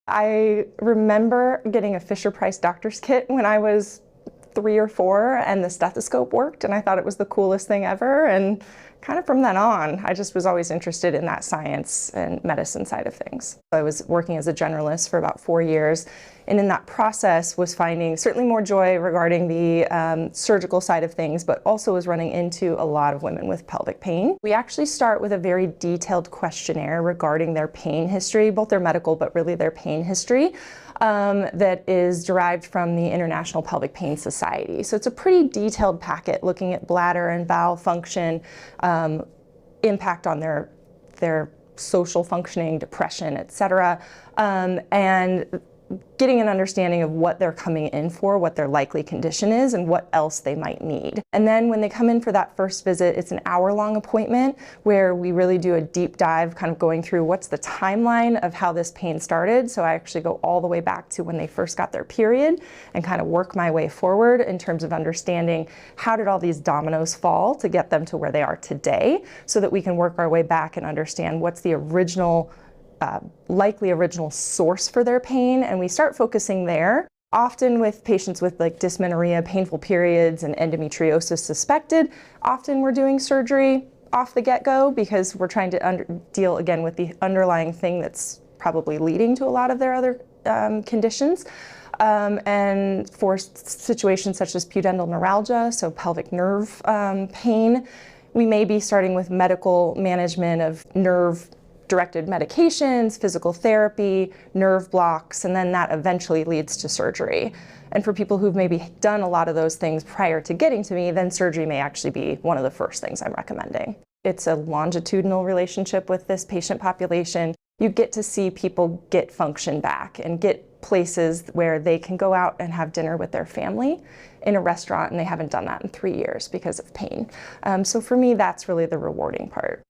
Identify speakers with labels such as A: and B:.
A: I remember getting a Fisher-Price doctor's kit when I was 3 or 4, and the stethoscope worked, and I thought it was the coolest thing ever. And kind of from then on, I just was always interested in that science and medicine side of things. I was working as a generalist for about 4 years, and in that process was finding certainly more joy regarding the surgical side of things, but also was running into a lot of women with pelvic pain. We actually start with a very detailed questionnaire regarding their pain history, both their medical, but really their pain history. That is derived from the International Pelvic Pain Society. So it's a pretty detailed packet looking at bladder and bowel function, impact on their social functioning, depression, etc., and getting an understanding of what they're coming in for, what their likely condition is, and what else they might need. And then when they come in for that first visit, it's an hour-long appointment where we really do a deep dive, kind of going through what's the timeline of how this pain started. So I actually go all the way back to when they first got their period and kind of work my way forward in terms of understanding how did all these dominoes fall to get them to where they are today, so that we can work our way back and understand what's the original likely original source for their pain, and we start focusing there. Often with patients with like dysmenorrhea, painful periods, and endometriosis suspected, often we're doing surgery off the get-go because we're trying to deal again with the underlying thing that's probably leading to a lot of their other conditions. And for situations such as pudendal neuralgia, so pelvic nerve pain, we may be starting with medical management of nerve-directed medications, physical therapy, nerve blocks, and then that eventually leads to surgery. And for people who've maybe done a lot of those things prior to getting to me, then surgery may actually be one of the first things I'm recommending. It's a longitudinal relationship with this patient population. You get to see people get function back and get places where they can go out and have dinner with their family in a restaurant, and they haven't done that in 3 years because of pain. So for me, that's really the rewarding part.